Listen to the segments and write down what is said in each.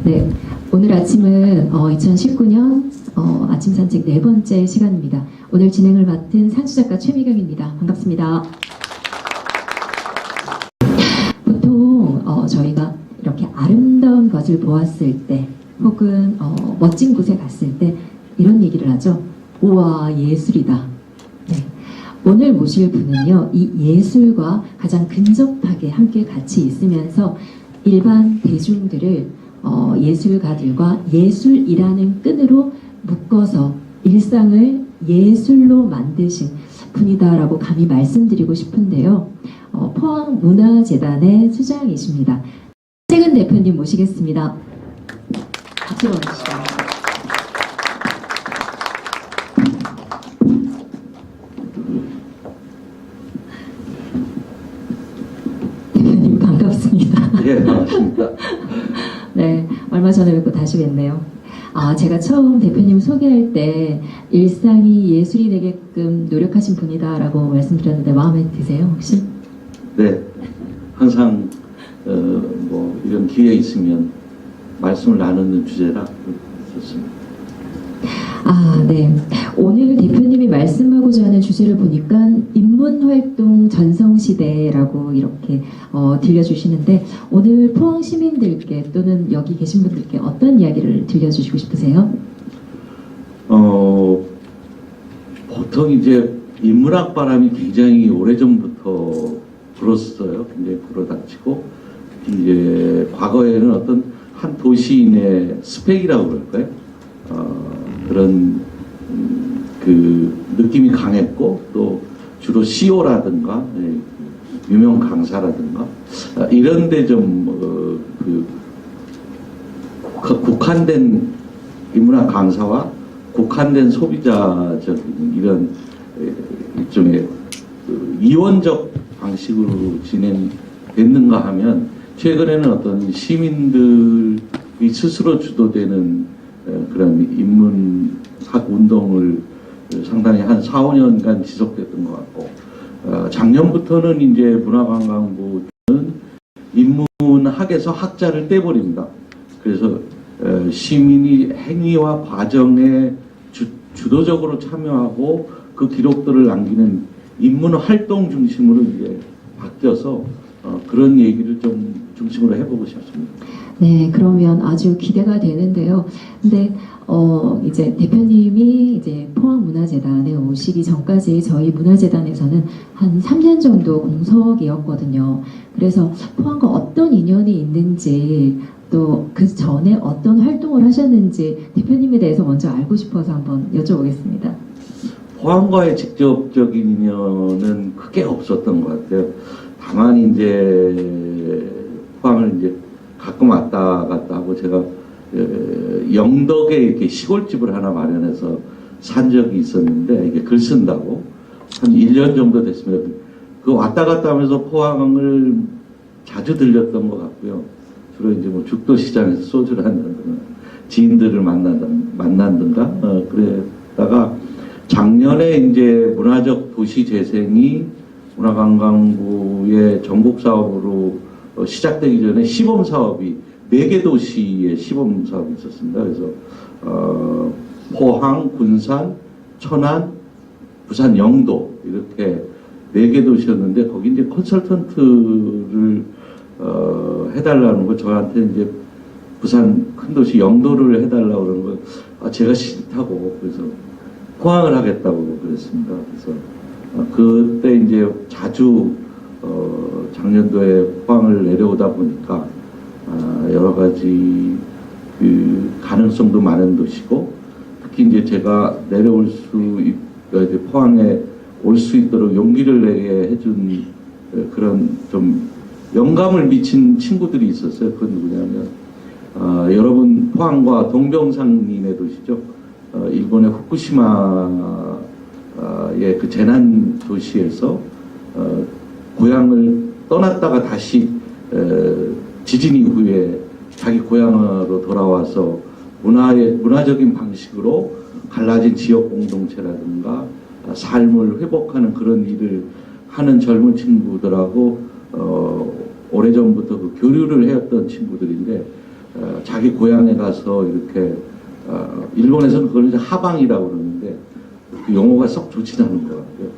네. 오늘 아침은 2019년 아침 산책 4번째 시간입니다. 오늘 진행을 맡은 산수작가 최미경입니다. 반갑습니다. 보통 저희가 이렇게 아름다운 것을 보았을 때 혹은 멋진 곳에 갔을 때 이런 얘기를 하죠. 우와, 예술이다. 네. 오늘 모실 분은요, 이 예술과 가장 근접하게 함께 같이 있으면서 일반 대중들을 예술가들과 예술이라는 끈으로 묶어서 일상을 예술로 만드신 분이다라고 감히 말씀드리고 싶은데요. 포항문화재단의 수장이십니다. 최근 대표님 모시겠습니다. 같이 와주시죠. 대표님 반갑습니다. 예, 반갑습니다. 네, 얼마 전에 뵙고 다시 뵙네요. 제가 처음 대표님 소개할 때 일상이 예술이 되게끔 노력하신 분이다라고 말씀드렸는데 마음에 드세요, 혹시? 네, 항상 뭐 이런 기회 있으면 말씀을 나누는 주제라 좋습니다. 네. 오늘 대표님이 말씀하고자 하는 주제를 보니까 인문활동 전성시대라고 이렇게 들려주시는데 오늘 포항 시민들께 또는 여기 계신 분들께 어떤 이야기를 들려주시고 싶으세요? 보통 이제 인문학 바람이 굉장히 오래전부터 불었어요. 굉장히 불어닥치고 이제 과거에는 어떤 한 도시인의 스펙이라고 그럴까요? 그런 그 느낌이 강했고 또 주로 CEO라든가 유명 강사라든가 이런데 좀 국한된 인문학 강사와 국한된 소비자적인 이런 일종의 이원적 방식으로 진행됐는가 하면 최근에는 어떤 시민들이 스스로 주도되는 그런 인문학 운동을 상당히 한 4, 5년간 지속됐던 것 같고 작년부터는 이제 문화관광부는 인문학에서 학자를 떼버립니다. 그래서 시민이 행위와 과정에 주도적으로 참여하고 그 기록들을 남기는 인문활동 중심으로 이제 바뀌어서 그런 얘기를 좀 중심으로 해보고 싶습니다. 네, 그러면 아주 기대가 되는데요. 근데 이제 대표님이 이제 포항문화재단에 오시기 전까지 저희 문화재단에서는 한 3년 정도 공석이었거든요. 그래서 포항과 어떤 인연이 있는지 또 그 전에 어떤 활동을 하셨는지 대표님에 대해서 먼저 알고 싶어서 한번 여쭤보겠습니다. 포항과의 직접적인 인연은 크게 없었던 것 같아요. 다만 이제 포항을 이제 가끔 왔다 갔다 하고 제가 영덕에 이렇게 시골집을 하나 마련해서 산 적이 있었는데 이게 글 쓴다고 한 1년 정도 됐습니다. 그 왔다 갔다 하면서 포항을 자주 들렸던 것 같고요. 주로 이제 뭐 죽도시장에서 소주를 한다든가 지인들을 만난든가 그랬다가 작년에 이제 문화적 도시 재생이 문화관광부의 전국 사업으로 시작되기 전에 시범 사업이 4개 도시의 시범 사업이 있었습니다. 그래서 포항, 군산, 천안, 부산, 영도 이렇게 4개 도시였는데 거기 이제 컨설턴트를 해달라는 거 저한테 이제 부산 큰 도시 영도를 해달라고 그러는 거 제가 싫다고 그래서 포항을 하겠다고 그랬습니다. 그래서 그때 이제 자주 작년도에 포항을 내려오다 보니까 여러 가지 그 가능성도 많은 도시고 특히 이제 제가 내려올 포항에 올 수 있도록 용기를 내게 해준 그런 좀 영감을 미친 친구들이 있었어요. 그건 누구냐면 여러분 포항과 동병상림의 도시죠. 일본의 후쿠시마의 그 재난 도시에서 고향을 떠났다가 다시 지진 이후에 자기 고향으로 돌아와서 문화적인 방식으로 갈라진 지역 공동체라든가 삶을 회복하는 그런 일을 하는 젊은 친구들하고 오래전부터 그 교류를 해왔던 친구들인데 자기 고향에 가서 이렇게 일본에서는 그걸 이제 하방이라고 그러는데 그 용어가 썩 좋지 않은 것 같아요.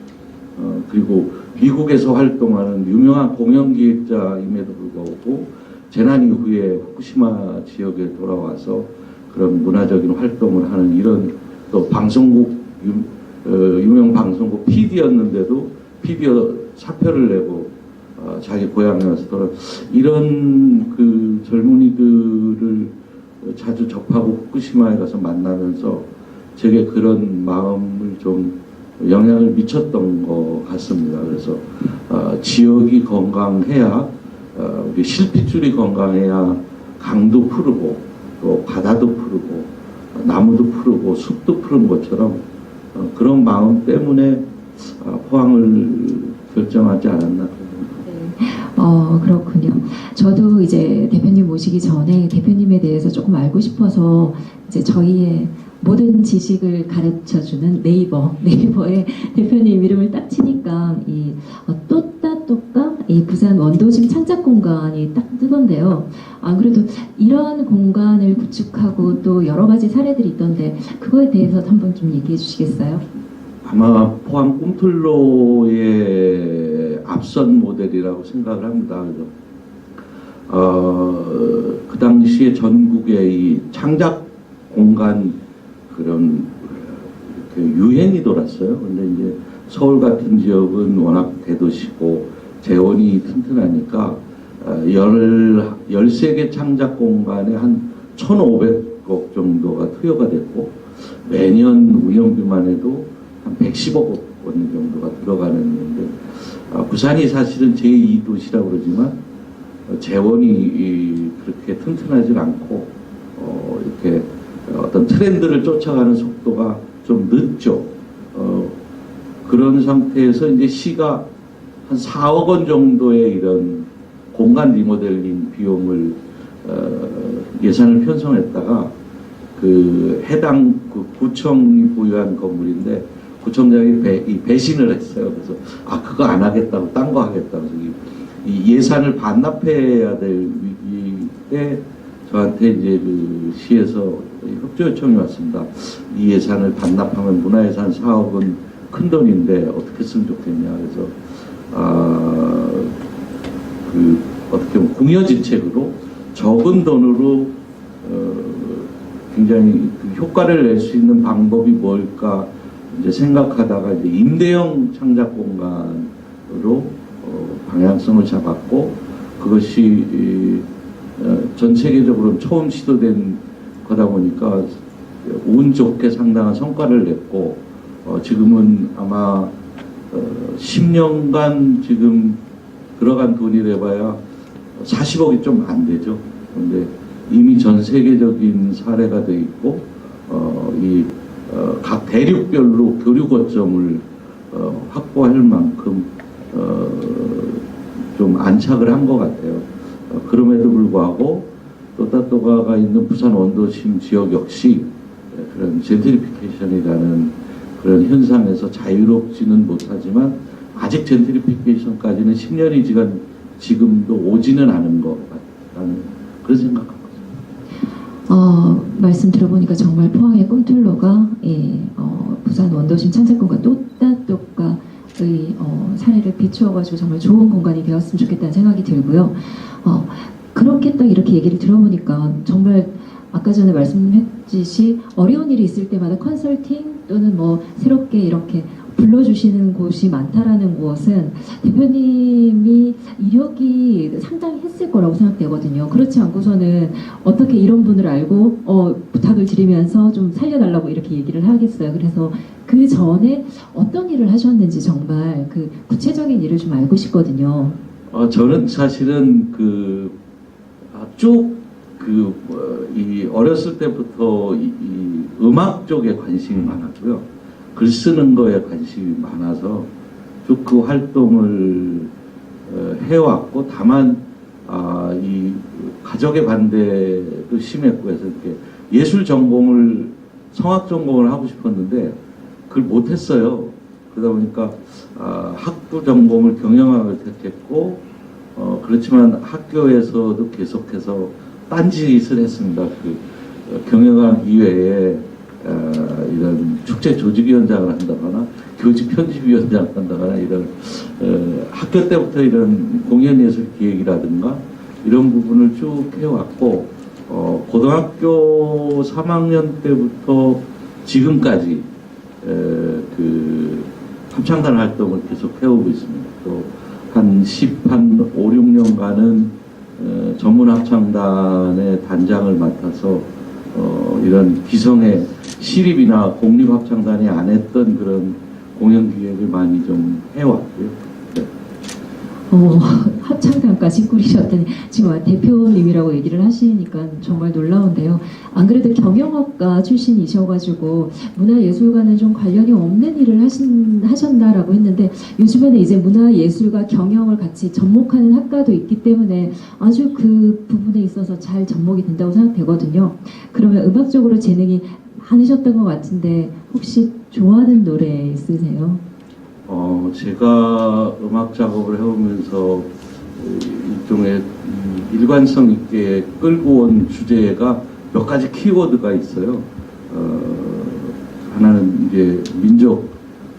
그리고 미국에서 활동하는 유명한 공연기획자임에도 불구하고 재난 이후에 후쿠시마 지역에 돌아와서 그런 문화적인 활동을 하는 이런 또 방송국 유명 방송국 PD였는데도 PD어 사표를 내고 자기 고향에 와서 돌아 이런 그 젊은이들을 자주 접하고 후쿠시마에 가서 만나면서 제게 그런 마음을 좀 영향을 미쳤던 것 같습니다. 그래서 지역이 건강해야 우리 실핏줄이 건강해야 강도 푸르고 또 바다도 푸르고 나무도 푸르고 숲도 푸른 것처럼 그런 마음 때문에 포항을 결정하지 않았나. 그렇군요. 저도 이제 대표님 모시기 전에 대표님에 대해서 조금 알고 싶어서 이제 저희의 모든 지식을 가르쳐주는 네이버에 대표님 이름을 딱 치니까 이 또따또까 이 부산 원도심 창작공간이 딱 뜨던데요. 안 그래도 이런 공간을 구축하고 또 여러 가지 사례들이 있던데 그거에 대해서 한번 좀 얘기해 주시겠어요? 아마 포항 꿈틀로의 앞선 모델이라고 생각을 합니다. 그래서 그 당시에 전국의 이 창작 공간 그런 유행이 돌았어요. 근데 이제 서울 같은 지역은 워낙 대도시고 재원이 튼튼하니까 13개 창작 공간에 한 1,500억 정도가 투여가 됐고 매년 운영비만 해도 한 110억 원 정도가 들어가는 건데 부산이 사실은 제2도시라고 그러지만 재원이 그렇게 튼튼하지 않고 이렇게 어떤 트렌드를 쫓아가는 속도가 좀 늦죠. 그런 상태에서 이제 시가 한 4억 원 정도의 이런 공간 리모델링 비용을 예산을 편성했다가 그 해당 그 구청이 보유한 건물인데 구청장이 배신을 했어요. 그래서 그거 안 하겠다고 딴 거 하겠다고 해서 이 예산을 반납해야 될 위기에 저한테 이제 그 시에서 협조 요청이 왔습니다. 이 예산을 반납하면 문화예산 4억은 큰 돈인데 어떻게 쓰면 좋겠냐. 그래서 그 어떻게 보면 공여지책으로 적은 돈으로 굉장히 그 효과를 낼 수 있는 방법이 뭘까 이제 생각하다가 이제 임대형 창작 공간으로 방향성을 잡았고 그것이 전 세계적으로 처음 시도된 거다 보니까 운 좋게 상당한 성과를 냈고 지금은 아마 10년간 지금 들어간 돈이 돼봐야 40억이 좀 안 되죠. 그런데 이미 전 세계적인 사례가 돼 있고 각 대륙별로 교류 거점을 확보할 만큼 좀 안착을 한 것 같아요. 그럼에도 불구하고 또따또가가 있는 부산 원도심 지역 역시 그런 젠트리피케이션이라는 그런 현상에서 자유롭지는 못하지만 아직 젠트리피케이션까지는 10년이 지간 지금도 오지는 않은 것 같다는 그런 생각합니다. 말씀 들어보니까 정말 포항의 꿈틀로가 부산 원도심 창작공간 또따또가의 사례를 비추어가지고 정말 좋은 공간이 되었으면 좋겠다는 생각이 들고요. 그렇게 딱 이렇게 얘기를 들어보니까 정말 아까 전에 말씀했듯이 어려운 일이 있을 때마다 컨설팅 또는 뭐 새롭게 이렇게 불러주시는 곳이 많다라는 것은 대표님이 이력이 상당히 했을 거라고 생각되거든요. 그렇지 않고서는 어떻게 이런 분을 알고 부탁을 드리면서 좀 살려달라고 이렇게 얘기를 하겠어요. 그래서 그 전에 어떤 일을 하셨는지 정말 그 구체적인 일을 좀 알고 싶거든요. 저는 사실은 이 어렸을 때부터 이 음악 쪽에 관심이 많았고요. 글 쓰는 거에 관심이 많아서 쭉 그 활동을 해왔고, 다만 이 가족의 반대도 심했고 해서 이렇게 예술 전공을 성악 전공을 하고 싶었는데 그걸 못했어요. 그러다 보니까 학부 전공을 경영학을 택했고, 그렇지만 학교에서도 계속해서 딴짓을 했습니다. 경영학 이외에 이런 축제 조직위원장을 한다거나 교직 편집위원장을 한다거나 이런 학교 때부터 이런 공연예술 기획이라든가 이런 부분을 쭉 해왔고 고등학교 3학년 때부터 지금까지 합창단 활동을 계속 해오고 있습니다. 또 한 5, 6년간은 전문 합창단의 단장을 맡아서 이런 기성의 시립이나 공립합창단이 안 했던 그런 공연 기획을 많이 좀 해왔고요. 네. 합창단까지 꾸리셨더니 지금 대표님이라고 얘기를 하시니까 정말 놀라운데요. 안 그래도 경영학과 출신이셔가지고 문화예술과는 좀 관련이 없는 일을 하셨나라고 했는데 요즘에는 이제 문화예술과 경영을 같이 접목하는 학과도 있기 때문에 아주 그 부분에 있어서 잘 접목이 된다고 생각되거든요. 그러면 음악적으로 재능이 많으셨던 것 같은데 혹시 좋아하는 노래 있으세요? 제가 음악 작업을 해오면서 일종의 일관성 있게 끌고 온 주제가 몇 가지 키워드가 있어요. 하나는 이제 민족,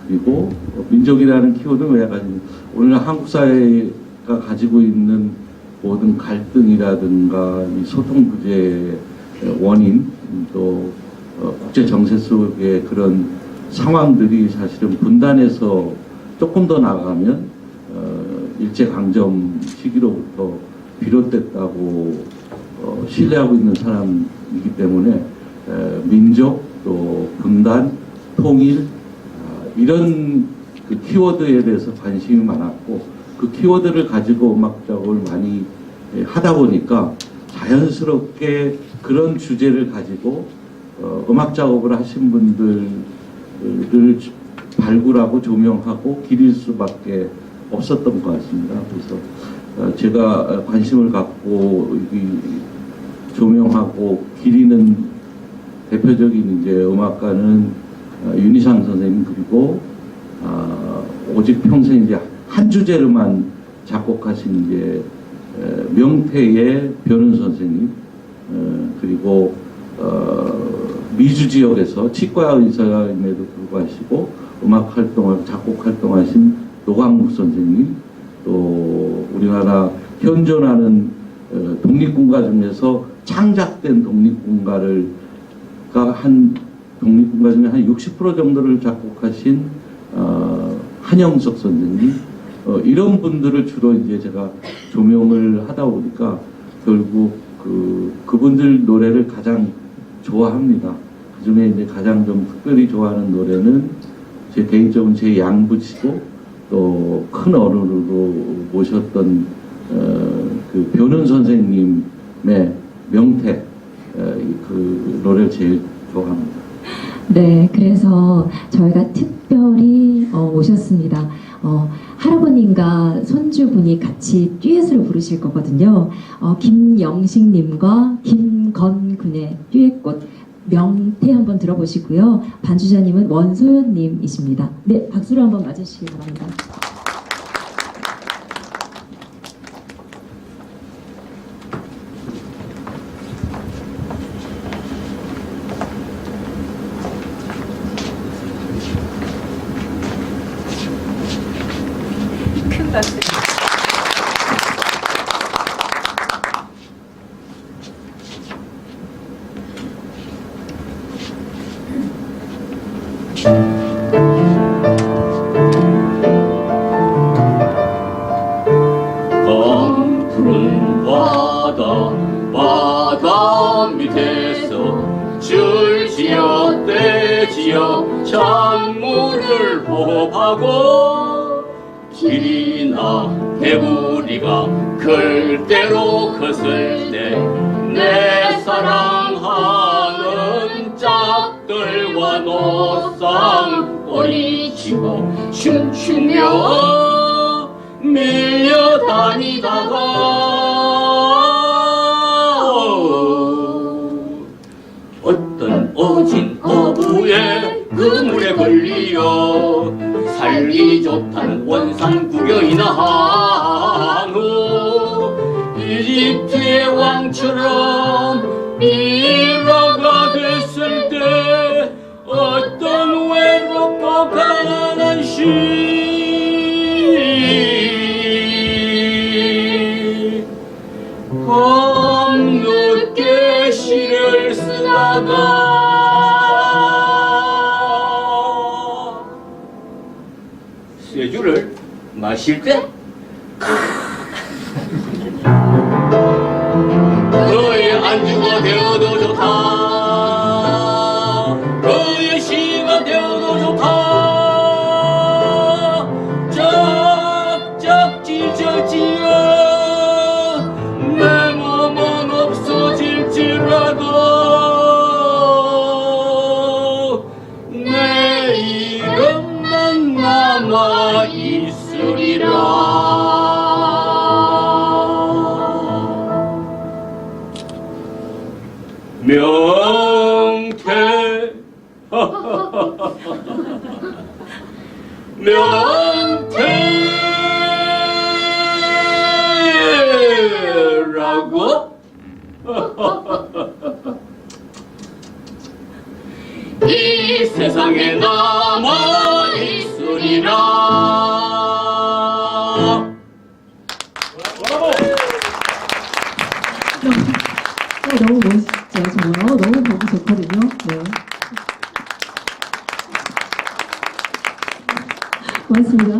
그리고 민족이라는 키워드는 왜 가지고 오늘날 한국 사회가 가지고 있는 모든 갈등이라든가 이 소통 부재의 원인, 또 국제 정세 속의 그런 상황들이 사실은 분단에서 조금 더 나가면 일제강점 시기로부터 비롯됐다고 신뢰하고 있는 사람이기 때문에 민족, 또 분단, 통일 이런 그 키워드에 대해서 관심이 많았고 그 키워드를 가지고 음악 작업을 많이 하다 보니까 자연스럽게 그런 주제를 가지고 음악 작업을 하신 분들을 발굴하고 조명하고 기릴 수밖에 없었던 것 같습니다. 그래서 제가 관심을 갖고 조명하고 기리는 대표적인 이제 음악가는 윤희상 선생님, 그리고 오직 평생 이제 한 주제로만 작곡하신 이제 명태의 변은 선생님, 그리고 미주 지역에서 치과 의사임에도 불구하고 음악 활동을 작곡 활동하신 노광묵 선생님, 또 우리나라 현존하는 독립군가 중에서 창작된 독립군가 중에 한 60% 정도를 작곡하신 한영석 선생님, 이런 분들을 주로 이제 제가 조명을 하다 보니까 결국 그분들 노래를 가장 좋아합니다. 그 중에 이제 가장 좀 특별히 좋아하는 노래는 제 개인적으로 제 양부치고 또 큰 어른으로 모셨던 그 변은 선생님의 명태, 그 노래를 제일 좋아합니다. 네, 그래서 저희가 특별히 모셨습니다. 할아버님과 손주분이 같이 듀엣으로 부르실 거거든요. 김영식님과 김건근의 듀엣곡 명태 한번 들어보시고요. 반주자님은 원소연님이십니다. 네, 박수로 한번 맞으시기 바랍니다. 큰 박수. 푸른 바다 밑에서 줄지어 떼지어 찬물을 호흡하고 길이나 개구리가 클 대로 컸을 때 내 사랑하는 짝들과 노상 꼬리치고 춤추며 밀려다니다가 어떤 어진 어부의 그물에 걸리어 살기 좋다는 원산 구경이나 한후 이집트의 왕처럼 마실 때 너의 안주가 되어도 좋다. 너의 시가 되어도 좋다. 짝짝 찢어지어 내 몸은 없어질지라도 내 이름만 남아 있으리라. 명태 명태라고 이 세상에 남아 있으리라. 너무 멋있죠, 정말. 너무 보기 좋거든요. 네. 고맙습니다.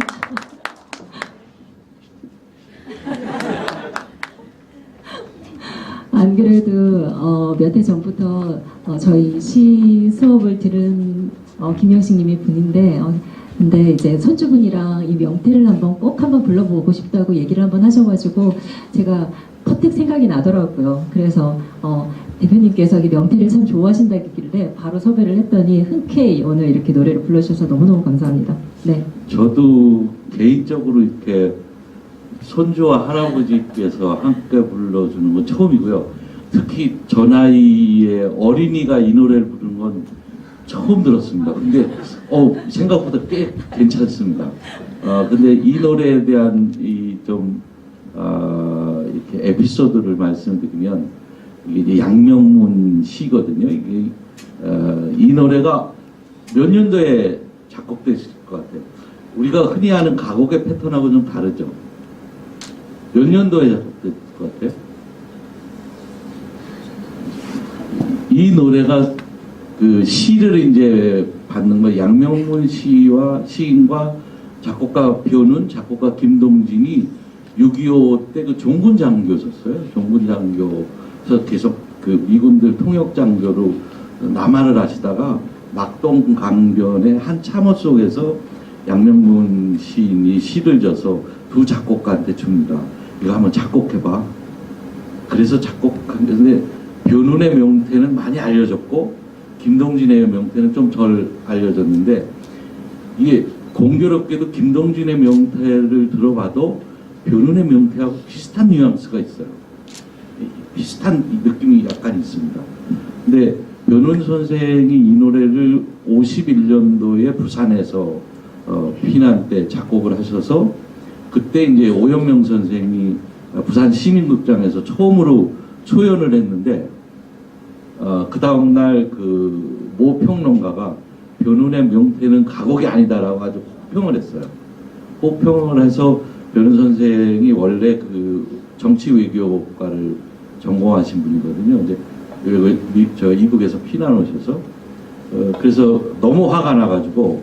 안 그래도 몇 해 전부터 저희 시 수업을 들은 김영식님이 분인데 근데 이제 손주분이랑 이 명태를 꼭 한번 불러보고 싶다고 얘기를 한번 하셔가지고 제가 퍼뜩 생각이 나더라고요. 그래서 대표님께서 이 명태를 참 좋아하신다길래 바로 섭외를 했더니 흔쾌히 오늘 이렇게 노래를 불러주셔서 너무너무 감사합니다. 네. 저도 개인적으로 이렇게 손주와 할아버지께서 함께 불러주는 건 처음이고요. 특히 저 나이에 어린이가 이 노래를 부르는 건 처음 들었습니다. 근데 생각보다 꽤 괜찮습니다. 근데 이 노래에 대한 이렇게 에피소드를 말씀드리면 이게 이제 양명문 시거든요. 이게 이 노래가 몇 년도에 작곡됐을 것 같아요. 우리가 흔히 아는 가곡의 패턴하고 좀 다르죠. 몇 년도에 작곡됐을 것 같아요? 이 노래가 그 시를 이제 받는 거 양명문 시인과 작곡가 변운, 작곡가 김동진이 6.25 때 그 종군 장교셨어요. 종군 장교에서 계속 그 미군들 통역 장교로 남하를 하시다가 막동 강변의 한 참호 속에서 양명문 시인이 시를 져서 두 작곡가한테 줍니다. 이거 한번 작곡해봐. 그래서 작곡했는데 변운의 명태는 많이 알려졌고 김동진의 명태는 좀 덜 알려졌는데 이게 공교롭게도 김동진의 명태를 들어봐도 변운의 명태하고 비슷한 뉘앙스가 있어요. 비슷한 느낌이 약간 있습니다. 근데 변운 선생이 이 노래를 51년도에 부산에서 피난 때 작곡을 하셔서 그때 이제 오영명 선생이 부산 시민극장에서 처음으로 초연을 했는데 그 다음날 그 모 평론가가 변운의 명태는 가곡이 아니다라고 아주 혹평을 했어요. 혹평을 해서 변운 선생이 원래 그 정치 외교과를 전공하신 분이거든요. 이제 저 이북에서 피난 오셔서 그래서 너무 화가 나가지고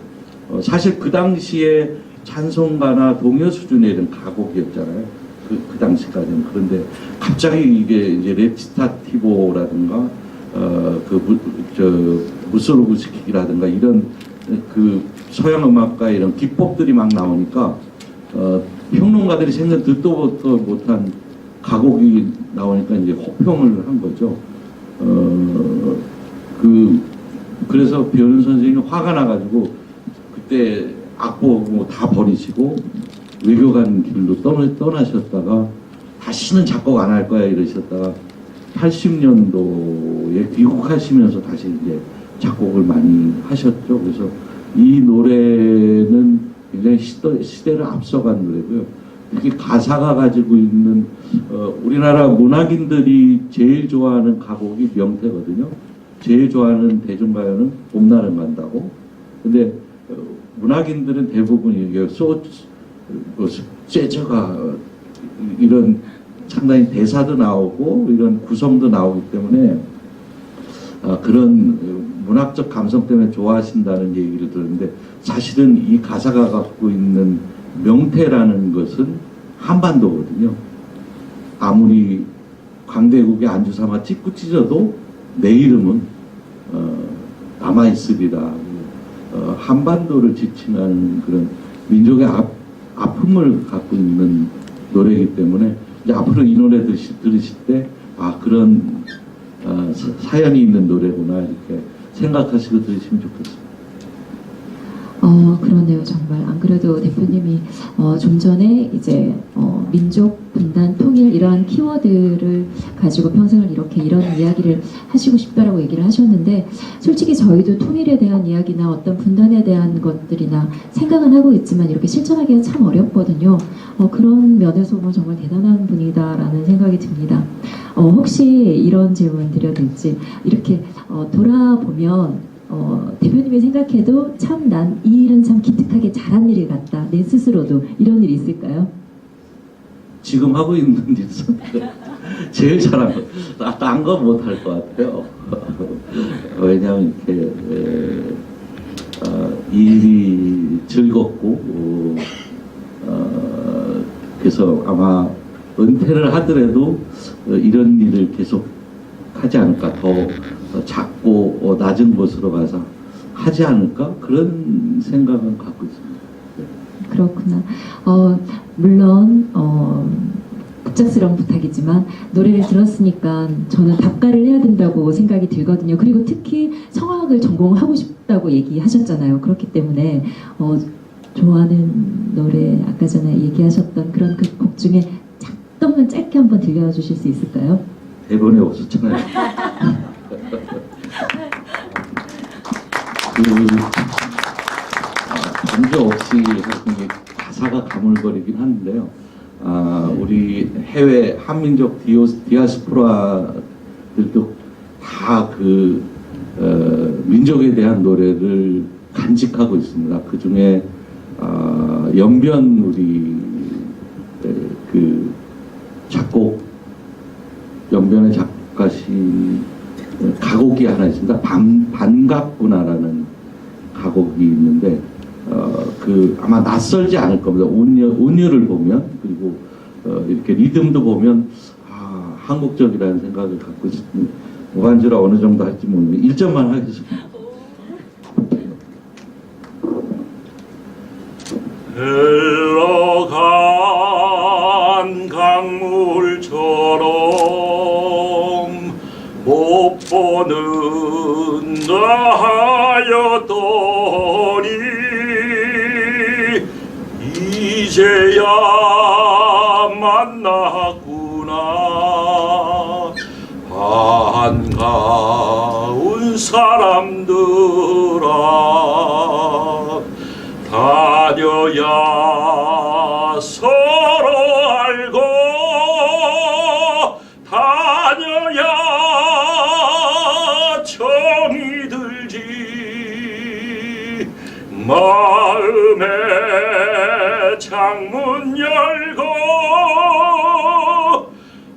사실 그 당시에 찬송가나 동요 수준의 이런 가곡이었잖아요. 그 당시까지는. 그런데 갑자기 이게 이제 레치타티보라든가 무소르그스키라든가 이런 그 서양 음악가의 이런 기법들이 막 나오니까 평론가들이 생전 듣도 못한 가곡이 나오니까 이제 혹평을 한 거죠. 그래서 변운 선생님이 화가 나가지고 그때 악보 뭐 다 버리시고 외교관 길로 떠나셨다가 다시는 작곡 안 할 거야 이러셨다가 80년도에 귀국하시면서 다시 이제 작곡을 많이 하셨죠. 그래서 이 노래는 굉장히 시대를 앞서간 노래고요. 이렇게 가사가 가지고 있는 우리나라 문학인들이 제일 좋아하는 가곡이 명태거든요. 제일 좋아하는 대중가요는 봄날은 간다고. 근데 문학인들은 대부분 이게 재즈가 이런 상당히 대사도 나오고 이런 구성도 나오기 때문에 그런 문학적 감성 때문에 좋아하신다는 얘기를 들었는데 사실은 이 가사가 갖고 있는 명태라는 것은 한반도거든요. 아무리 강대국의 안주 삼아 찍고 찢어도 내 이름은 남아있으리라. 한반도를 지칭하는 그런 민족의 아픔을 갖고 있는 노래이기 때문에 이제 앞으로 이 노래 들으실 때 그런 사연이 있는 노래구나 이렇게 생각하시고 들으시면 좋겠습니다. 그러네요. 정말. 안 그래도 대표님이 좀 전에 이제 민족 분단 통일 이러한 키워드를 가지고 평생을 이렇게 이런 이야기를 하시고 싶다라고 얘기를 하셨는데, 솔직히 저희도 통일에 대한 이야기나 어떤 분단에 대한 것들이나 생각은 하고 있지만 이렇게 실천하기가 참 어렵거든요. 그런 면에서 보면 정말 대단한 분이다라는 생각이 듭니다. 혹시 이런 질문 드려도 될지, 이렇게 돌아보면 대표님이 생각해도 참 난 이 일은 참 기특하게 잘한 일 같다, 내 스스로도 이런 일이 있을까요? 지금 하고 있는 일 제일 잘한 거. 딴 거 못 할 것 같아요. 왜냐하면 이렇게 일이 즐겁고 그래서 아마 은퇴를 하더라도 이런 일을 계속 하지 않을까, 더 작고 낮은 곳으로 가서 하지 않을까, 그런 생각은 갖고 있습니다. 그렇구나. 물론 급작스러운 부탁이지만 노래를 들었으니까 저는 답가를 해야 된다고 생각이 들거든요. 그리고 특히 성악을 전공하고 싶다고 얘기하셨잖아요. 그렇기 때문에 좋아하는 노래, 아까 전에 얘기하셨던 그런 그 곡 중에 잠깐만 짧게 한번 들려주실 수 있을까요? 대본에 없었잖아요. 관계 없이 하는 게 가사가 가물거리긴 하는데요. 우리 해외 한민족 디아스포라들도 다 그 민족에 대한 노래를 간직하고 있습니다. 그 중에 연변 우리 그 작곡 연변의 작가신 가곡이 하나 있습니다. 반갑구나라는 가곡이 있는데 그 아마 낯설지 않을 겁니다. 온유를 보면, 그리고 이렇게 리듬도 보면 한국적이라는 생각을 갖고 있습니다. 무반주라 어느 정도 할지 모르겠는데 1점만 하겠습니다. 흘러간 강물처럼 못 보는다 하였더니 이제야 만났구나. 반가운 사람들아, 다녀야 서로 알고 다녀야 정이 들지. 마음에 창문 열고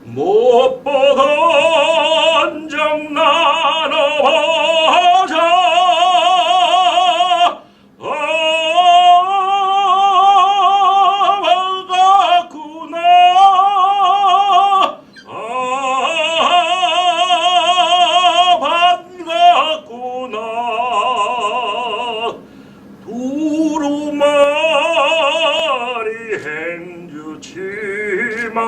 못 보던 적 나눠보자. 반갑구나. 반갑구나. 두루마리 행주치마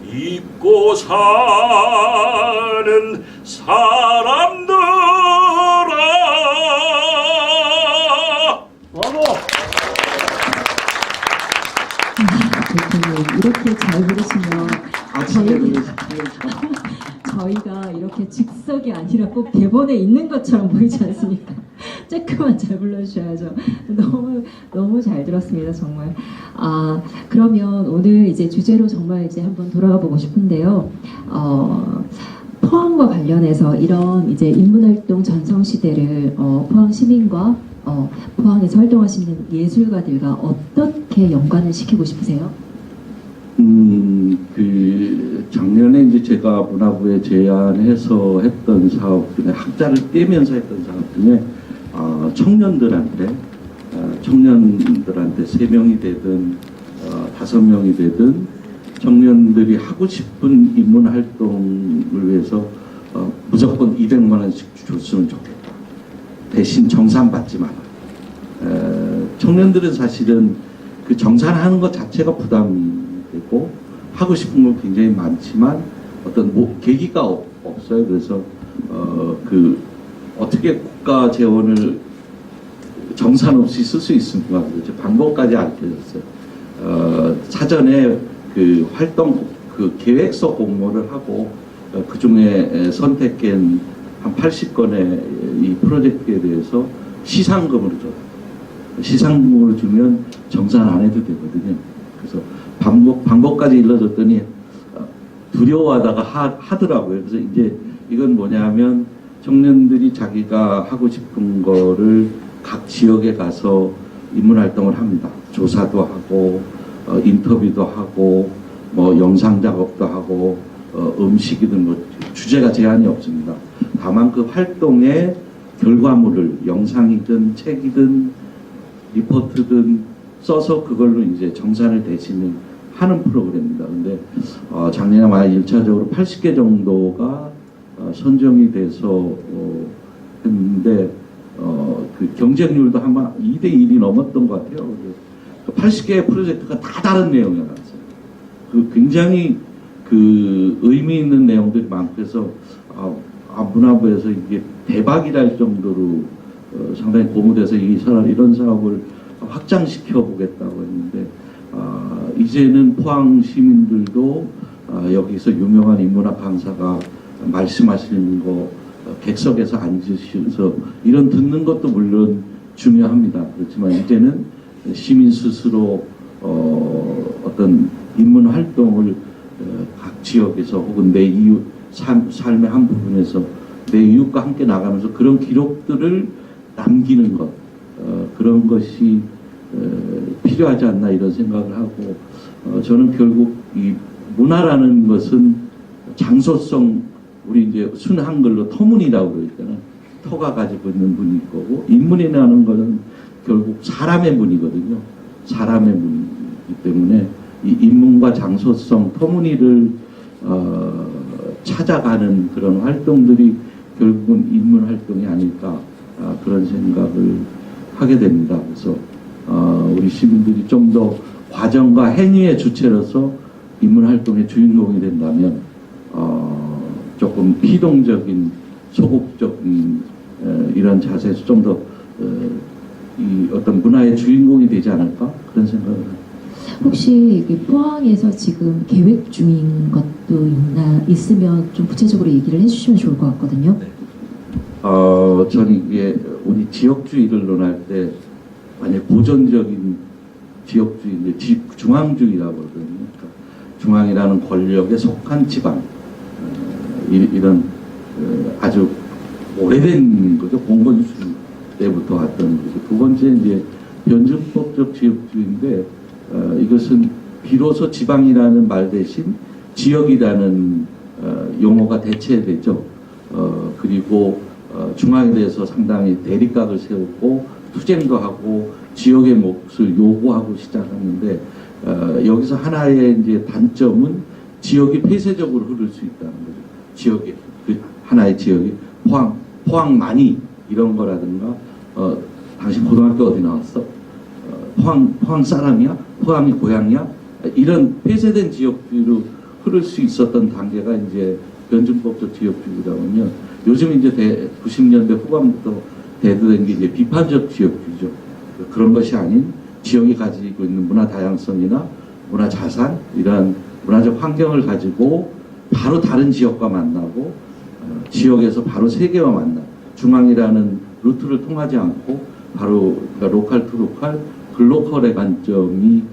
입고 사는 사람들아. 브라보! 대표님 이렇게 잘 부르시면 저희가 이렇게 즉석이 아니라 꼭 대본에 있는 것처럼 보이지 않습니까? 조금만 잘 불러주셔야죠. 너무 잘 들었습니다, 정말. 그러면 오늘 이제 주제로 정말 이제 한번 돌아가 보고 싶은데요. 포항과 관련해서 이런 이제 인문활동 전성시대를 포항 시민과 포항에서 활동하시는 예술가들과 어떻게 연관을 시키고 싶으세요? 작년에 이제 제가 문화부에 제안해서 했던 사업 중에, 학자를 떼면서 했던 사업 중에 청년들한테 청년들한테 3명이 되든 5명이 되든 청년들이 하고 싶은 인문 활동을 위해서 무조건 200만 원씩 줬으면 좋겠다. 대신 정산받지 마라. 청년들은 사실은 그 정산하는 것 자체가 부담이 되고 하고 싶은 건 굉장히 많지만 어떤 계기가 없어요. 그래서 어떻게 국가 재원을 정산 없이 쓸 수 있습니까? 그렇죠. 방법까지 알려줬어요. 사전에 그 활동 계획서 공모를 하고 그 중에 선택된 한 80건의 이 프로젝트에 대해서 시상금을 줘요. 시상금을 주면 정산 안 해도 되거든요. 그래서 방법까지 일러줬더니 두려워하다가 하더라고요. 그래서 이제 이건 뭐냐면 청년들이 자기가 하고 싶은 거를 각 지역에 가서 인문활동을 합니다. 조사도 하고 인터뷰도 하고 뭐 영상 작업도 하고 음식이든 뭐 주제가 제한이 없습니다. 다만 그 활동의 결과물을 영상이든 책이든 리포트든 써서 그걸로 이제 정산을 대신을 하는 프로그램입니다. 근데 작년에 만약 1차적으로 80개 정도가 선정이 돼서 했는데 그 경쟁률도 아마 2대1이 넘었던 것 같아요. 80개의 프로젝트가 다 다른 내용이 나왔어요. 그 굉장히 그 의미 있는 내용들이 많고 해서 문화부에서 이게 대박이랄 정도로 상당히 고무돼서 이런 사업을 확장시켜 보겠다고 했는데 이제는 포항 시민들도 여기서 유명한 인문학 강사가 말씀하시는 거 객석에서 앉으셔서 이런 듣는 것도 물론 중요합니다. 그렇지만 이제는 시민 스스로 어떤 인문 활동을 각 지역에서 혹은 내 이웃 삶의 한 부분에서 내 이웃과 함께 나가면서 그런 기록들을 남기는 것 그런 것이 필요하지 않나 이런 생각을 하고 저는 결국 이 문화라는 것은 장소성 우리 이제 순한글로 터문이라고 그러잖아요. 터가 가지고 있는 문일 거고 인문이라는 것은 결국 사람의 문이거든요. 사람의 문이기 때문에 이 인문과 장소성 터무니를 찾아가는 그런 활동들이 결국은 인문 활동이 아닐까 그런 생각을 하게 됩니다. 그래서 우리 시민들이 좀 더 과정과 행위의 주체로서 인문 활동의 주인공이 된다면 조금 피동적인 소극적인 이런 자세에서 좀 더 이 어떤 문화의 주인공이 되지 않을까 그런 생각을 합니다. 혹시 포항에서 지금 계획 중인 것도 있으면 좀 구체적으로 얘기를 해주시면 좋을 것 같거든요. 네. 저는 이게 우리 지역주의를 논할 때 만약 고전적인 지역주의, 중앙주의라고 그러거든요. 그러니까 중앙이라는 권력에 속한 지방 이런 아주 오래된 거죠. 공건수 때부터 왔던 거죠. 두 번째 이제 변증법적 지역주의인데 이것은 비로소 지방이라는 말 대신 지역이라는 용어가 대체되죠. 그리고 중앙에 대해서 상당히 대립각을 세우고 투쟁도 하고 지역의 몫을 요구하고 시작하는데 여기서 하나의 이제 단점은 지역이 폐쇄적으로 흐를 수 있다는 거죠. 지역이 그 하나의 지역이 포항만이 이런 거라든가 당신 고등학교 어디 나왔어? 포항 사람이야? 포항이 고향이야? 이런 폐쇄된 지역주의로 흐를 수 있었던 단계가 이제 변증법적 지역주의라면요. 요즘 이제 90년대 후반부터 대두된 게 이제 비판적 지역주의죠. 그런 것이 아닌 지역이 가지고 있는 문화 다양성이나 문화 자산 이러한 문화적 환경을 가지고 바로 다른 지역과 만나고 지역에서 바로 세계와 만나 중앙이라는 루트를 통하지 않고 바로 그러니까 로컬 투 로컬 글로컬의 관점이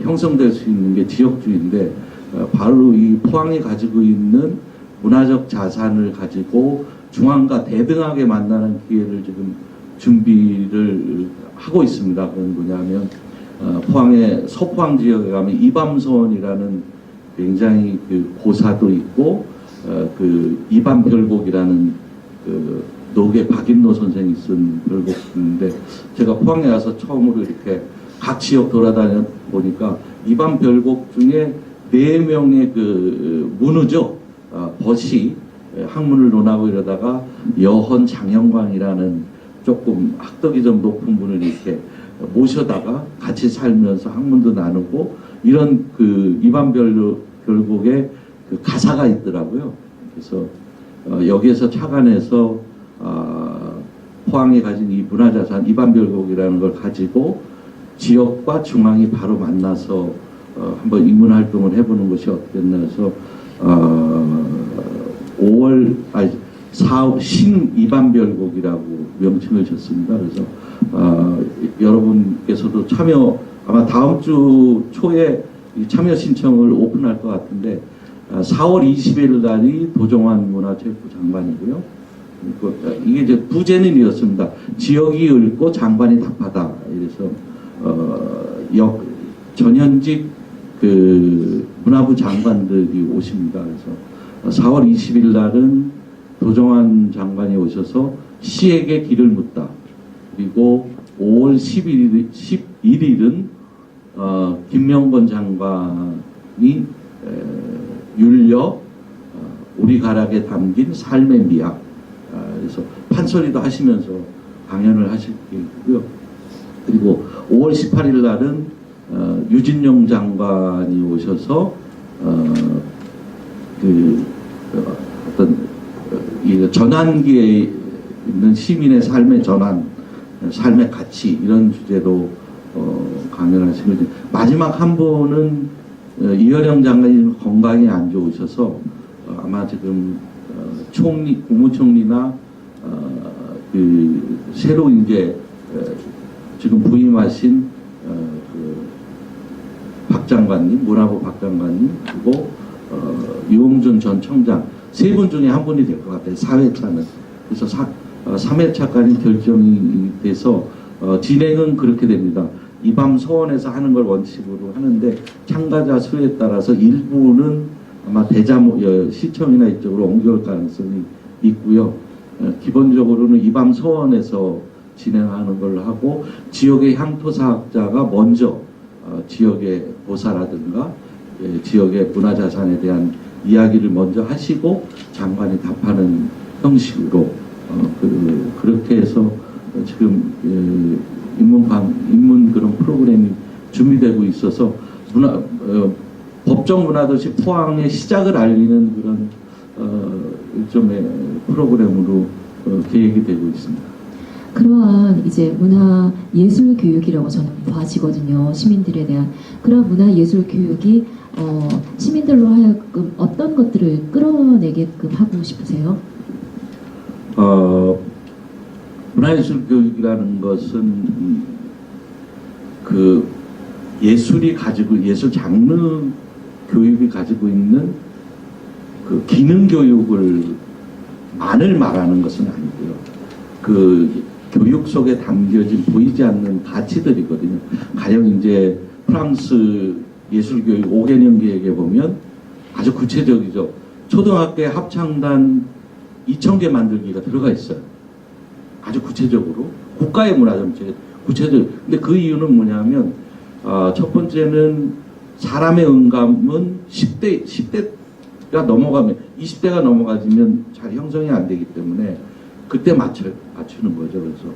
형성될 수 있는 게 지역주의인데 바로 이 포항이 가지고 있는 문화적 자산을 가지고 중앙과 대등하게 만나는 기회를 지금 준비를 하고 있습니다. 그건 뭐냐면 포항의 서포항 지역에 가면 이밤소원이라는 굉장히 그 고사도 있고 그 이밤별곡이라는 그 노계 박인노 선생이 쓴 별곡인데 제가 포항에 와서 처음으로 이렇게 각 지역 돌아다녀 보니까 이반 별곡 중에 4명의 그 문우죠. 벗이 학문을 논하고 이러다가 여헌 장영광이라는 조금 학덕이 좀 높은 분을 이렇게 모셔다가 같이 살면서 학문도 나누고 이런 그 이반 별곡에 그 가사가 있더라고요. 그래서 여기에서 착안해서 포항이 가진 이 문화자산 이반별곡이라는 걸 가지고 지역과 중앙이 바로 만나서 한번 인문 활동을 해보는 것이 어떻겠나 해서 4신 이반별곡이라고 명칭을 줬습니다. 그래서 여러분께서도 참여 아마 다음 주 초에 참여 신청을 오픈할 것 같은데 4월 20일 날이 도종환 문화체육부 장관이고요. 이게 이제 부제는 이었습니다. 지역이 읊고 장관이 답하다. 이래서 전현직 그 문화부 장관들이 오십니다. 그래서 4월 20일 날은 도종환 장관이 오셔서 시에게 길을 묻다. 그리고 5월 11일은 김명건 장관이 율려 우리 가락에 담긴 삶의 미학. 그래서 판소리도 하시면서 강연을 하실 계획이고요. 그리고 5월 18일 날은 유진용 장관이 오셔서 이 전환기에 있는 시민의 삶의 전환, 삶의 가치 이런 주제로 강연하시고 마지막 한 분은 이어령 장관이 건강이 안 좋으셔서 아마 지금 국무총리나 그 새로 이제 지금 부임하신 박 장관님, 문화부 박 장관님 그리고 유홍준 전 청장 3분 중에 한 분이 될 것 같아요. 4회차는. 그래서 3회차까지 결정이 돼서 진행은 그렇게 됩니다. 이밤 소원에서 하는 걸 원칙으로 하는데 참가자 수에 따라서 일부는 아마 시청이나 이쪽으로 옮겨올 가능성이 있고요. 기본적으로는 이밤 소원에서 진행하는 걸로 하고 지역의 향토사학자가 먼저 지역의 보사라든가 지역의 문화자산에 대한 이야기를 먼저 하시고 장관이 답하는 형식으로 그렇게 해서 지금 인문 그런 프로그램이 준비되고 있어서 법정 문화도시 포항의 시작을 알리는 그런 일종의 프로그램으로 계획이 되고 있습니다. 그러한 이제 문화 예술 교육이라고 저는 봐지거든요. 시민들에 대한 그런 문화 예술 교육이 시민들로 하여금 어떤 것들을 끌어내게끔 하고 싶으세요? 문화예술 교육이라는 것은 그 예술이 가지고 예술 장르 교육이 가지고 있는 그 기능 교육을 만을 말하는 것은 아니고요. 그 교육 속에 담겨진 보이지 않는 가치들이거든요. 가령 이제 프랑스 예술교육 5개년 계획에 보면 아주 구체적이죠. 초등학교 합창단 2,000개 만들기가 들어가 있어요. 아주 구체적으로 국가의 문화정책 구체적. 근데 그 이유는 뭐냐면 첫 번째는 사람의 음감은 10대가 넘어가면 20대가 넘어가지면 잘 형성이 안 되기 때문에 그때 맞추는 거죠. 그래서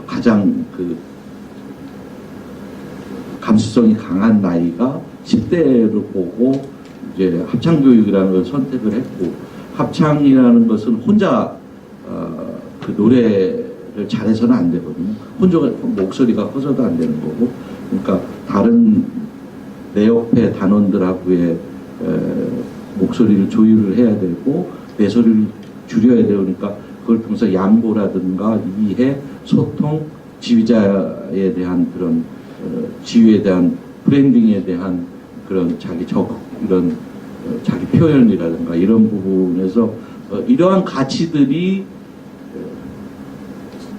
가장 그 감수성이 강한 나이가 10대로 보고 이제 합창 교육이라는 걸 선택을 했고, 합창이라는 것은 혼자 그 노래를 잘해서는 안 되거든요. 혼자 목소리가 커서도 안 되는 거고, 그러니까 다른 내 옆에 단원들하고의 목소리를 조율을 해야 되고 내 소리를 줄여야 되니까 그걸 통해서 양보라든가 이해, 소통, 지휘자에 대한 그런 지휘에 대한 브랜딩에 대한 그런 이런 자기 표현이라든가 이런 부분에서 이러한 가치들이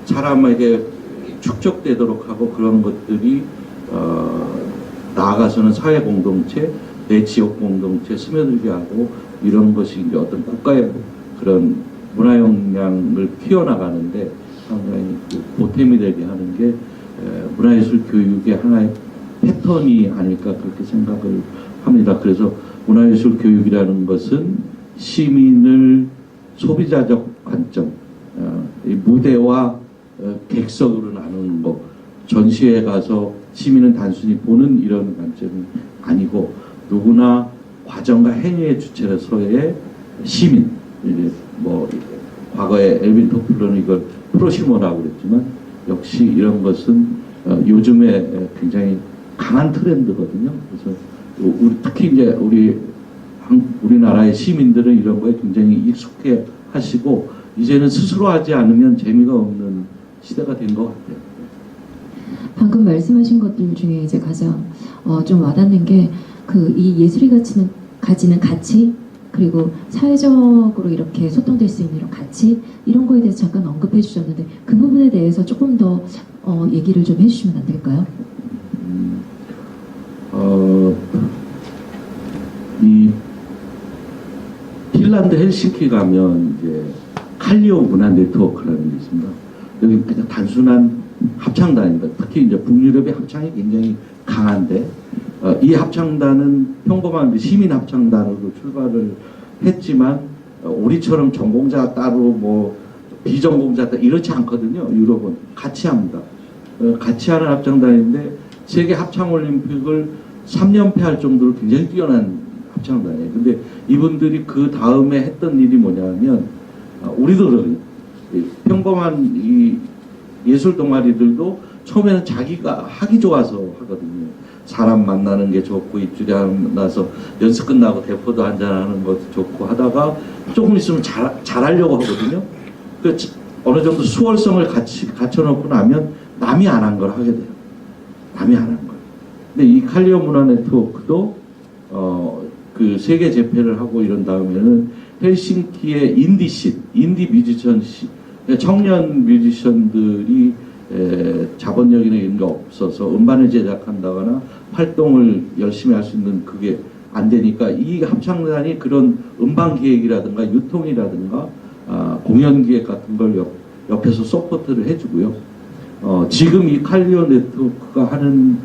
사람에게 축적되도록 하고, 그런 것들이 나아가서는 사회 공동체, 내 지역 공동체 스며들게 하고, 이런 것이 이제 어떤 국가의 그런 문화 역량을 키워나가는데 상당히 그 보탬이 되게 하는 게 문화예술 교육의 하나의 패턴이 아닐까 그렇게 생각을 합니다. 그래서 문화예술 교육이라는 것은 시민을 소비자적 관점, 이 무대와 객석으로 나누는 것, 전시회 가서 시민은 단순히 보는 이런 관점이 아니고 누구나 과정과 행위의 주체로서의 시민, 이제 뭐 과거에 엘빈 토플러는 이걸 프로시머라고 그랬지만 역시 이런 것은 요즘에 굉장히 강한 트렌드거든요. 그래서 특히 이제 우리나라의 시민들은 이런 거에 굉장히 익숙해 하시고 이제는 스스로 하지 않으면 재미가 없는 시대가 된 것 같아요. 방금 말씀하신 것들 중에 이제 가장 좀 와닿는 게 그 이 예술이 가지는 가치, 그리고 사회적으로 이렇게 소통될 수 있는 이런 가치, 이런 거에 대해서 잠깐 언급해 주셨는데 그 부분에 대해서 조금 더 얘기를 좀 해주시면 안 될까요? 이 핀란드 헬싱키 가면 이제 칼리오 문화 네트워크라는 게 있습니다. 여기 그냥 단순한 합창단입니다. 특히 이제 북유럽의 합창이 굉장히 강한데 이 합창단은 평범한 시민 합창단으로 출발을 했지만 우리처럼 전공자 따로 뭐 비전공자 따로 이렇지 않거든요. 유럽은 같이 합니다. 같이 하는 합창단인데 세계 합창올림픽을 3연패 할 정도로 굉장히 뛰어난 합창단이에요. 근데 이분들이 그 다음에 했던 일이 뭐냐면 우리도 그러거든요. 평범한 이 예술 동아리들도 처음에는 자기가 하기 좋아서 하거든요. 사람 만나는 게 좋고 입주리 나서 연습 끝나고 대포도 한잔하는 것도 좋고 하다가 조금 있으면 잘하려고 하거든요. 그 어느 정도 수월성을 갖춰놓고 나면 남이 안 한 걸 하게 돼요. 남이 안 한 걸. 근데 이 칼리오 문화 네트워크도 그 세계 재패를 하고 이런 다음에는 헬싱키의 인디 뮤지션십, 청년 뮤지션들이 자본력이나 이런 게 없어서 음반을 제작한다거나 활동을 열심히 할 수 있는 그게 안 되니까 이 합창단이 그런 음반 기획이라든가 유통이라든가 공연 기획 같은 걸 옆에서 서포트를 해주고요. 지금 이 칼리오 네트워크가 하는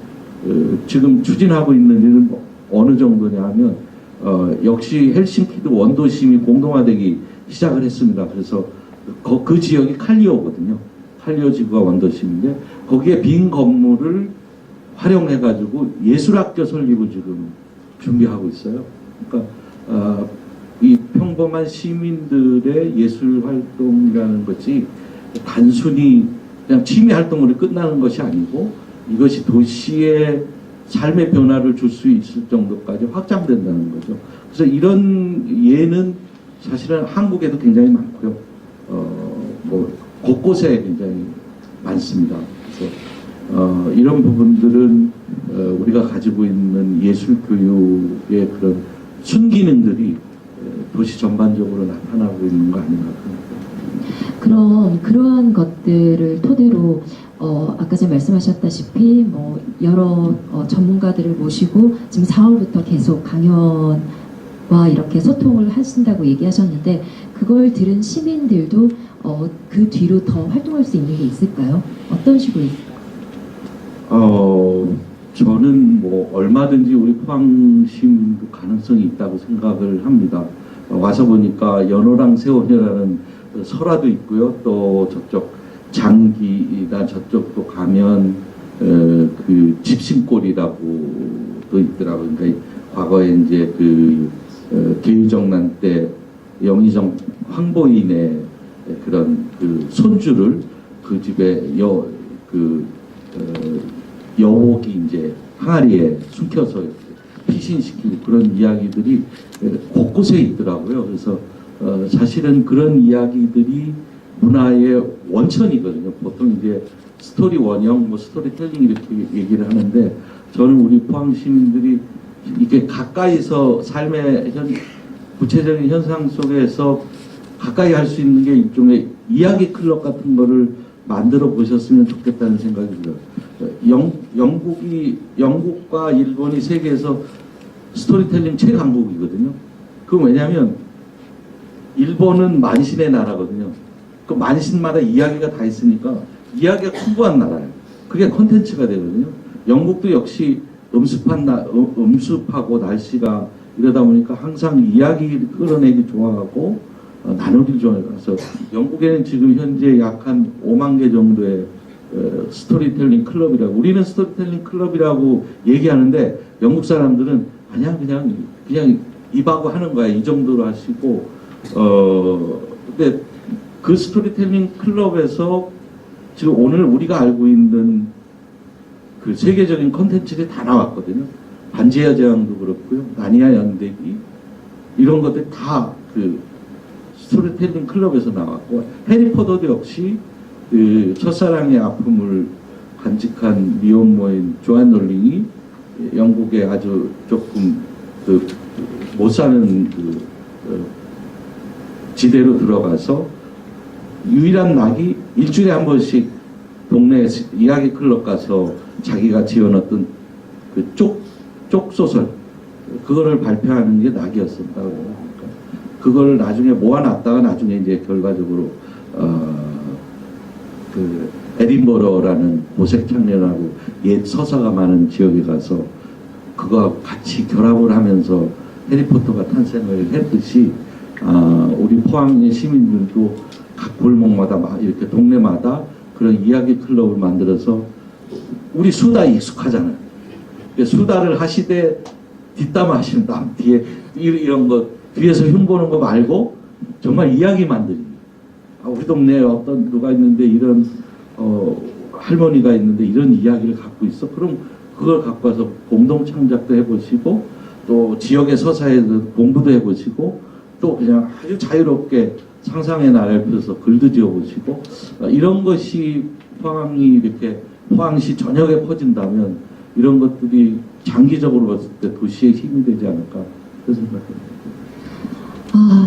지금 추진하고 있는 일은 어느 정도냐 하면 역시 헬싱키도 원도심이 공동화되기 시작을 했습니다. 그래서 그 지역이 칼리오거든요. 칼리오 지구가 원도심인데 거기에 빈 건물을 활용해가지고 예술학교 설립을 지금 준비하고 있어요. 그러니까 이 평범한 시민들의 예술 활동이라는 것이 단순히 그냥 취미 활동으로 끝나는 것이 아니고 이것이 도시의 삶의 변화를 줄 수 있을 정도까지 확장된다는 거죠. 그래서 이런 예는 사실은 한국에도 굉장히 많고요. 뭐 곳곳에 굉장히 많습니다. 그래서 이런 부분들은 우리가 가지고 있는 예술 교육의 그런 순기능들이 도시 전반적으로 나타나고 있는 거 아닌가 생각합니다. 그럼 그러한 것들을 토대로 아까 전에 말씀하셨다시피 뭐 여러 전문가들을 모시고 지금 4월부터 계속 강연과 이렇게 소통을 하신다고 얘기하셨는데 그걸 들은 시민들도 그 뒤로 더 활동할 수 있는 게 있을까요? 어떤 식으로 있을까요? 저는 뭐 얼마든지 우리 포항 시민도 가능성이 있다고 생각을 합니다. 와서 보니까 연호랑 세원이라는 설화도 있고요. 또 저쪽 장기나 저쪽도 가면 그 집신골이라고도 있더라고요. 그러니까 과거에 이제 그 계유정난 때 영의정 황보인의 그런 그 손주를 그 집에 여옥이 이제 항아리에 숨겨서 피신시키고 그런 이야기들이 곳곳에 있더라고요. 그래서 사실은 그런 이야기들이 문화의 원천이거든요. 보통 이제 스토리 원형, 뭐 스토리텔링 이렇게 얘기를 하는데 저는 우리 포항 시민들이 이게 가까이서 삶의 구체적인 현상 속에서 가까이 할 수 있는 게 일종의 이야기 클럽 같은 거를 만들어 보셨으면 좋겠다는 생각이 들어요. 영국과 일본이 세계에서 스토리텔링 최강국이거든요. 그건 왜냐하면 일본은 만신의 나라거든요. 그 만신마다 이야기가 다 있으니까 이야기가 풍부한 나라예요. 그게 콘텐츠가 되거든요. 영국도 역시 음습하고 날씨가 이러다 보니까 항상 이야기를 끌어내기 좋아하고 나누기를 좋아해요. 그래서 영국에는 지금 현재 약 한 5만 개 정도의 스토리텔링 클럽이라고, 우리는 스토리텔링 클럽이라고 얘기하는데 영국 사람들은 아니야 그냥 입하고 하는 거야, 이 정도로 하시고, 근데 그 스토리텔링 클럽에서 지금 오늘 우리가 알고 있는 그 세계적인 콘텐츠들이 다 나왔거든요. 반지하 제왕도 그렇고요, 나니아 연대기, 이런 것들이 다 그 스토리텔링 클럽에서 나왔고, 해리포터도 역시 그 첫사랑의 아픔을 간직한 미혼모인 조안 롤링이 영국에 아주 조금 그 못 사는 지대로 들어가서 유일한 낙이 일주일에 한 번씩 동네 이야기 클럽 가서 자기가 지어놨던 그 쪽 소설, 그거를 발표하는 게 낙이었었다고. 그걸 나중에 모아놨다가 나중에 이제 결과적으로 그 에딘버러라는 보색 청년하고 옛 서사가 많은 지역에 가서 그거와 같이 결합을 하면서 해리포터가 탄생을 했듯이, 우리 포항의 시민들도 각 골목마다 이렇게 동네마다 그런 이야기 클럽을 만들어서, 우리 수다 익숙하잖아요. 수다를 하시되 뒷담 하시는 남 뒤에 이런 거 뒤에서 흉보는 거 말고 정말 이야기 만들기. 우리 동네에 어떤 누가 있는데 이런 할머니가 있는데 이런 이야기를 갖고 있어. 그럼 그걸 갖고 와서 공동 창작도 해보시고, 또 지역의 서사에서 공부도 해보시고, 또 그냥 아주 자유롭게 상상의 나래를 펴서 글도 지어보시고, 이런 것이 포항시 전역에 퍼진다면 이런 것들이 장기적으로 봤을 때 도시의 힘이 되지 않을까 그런 생각합니다.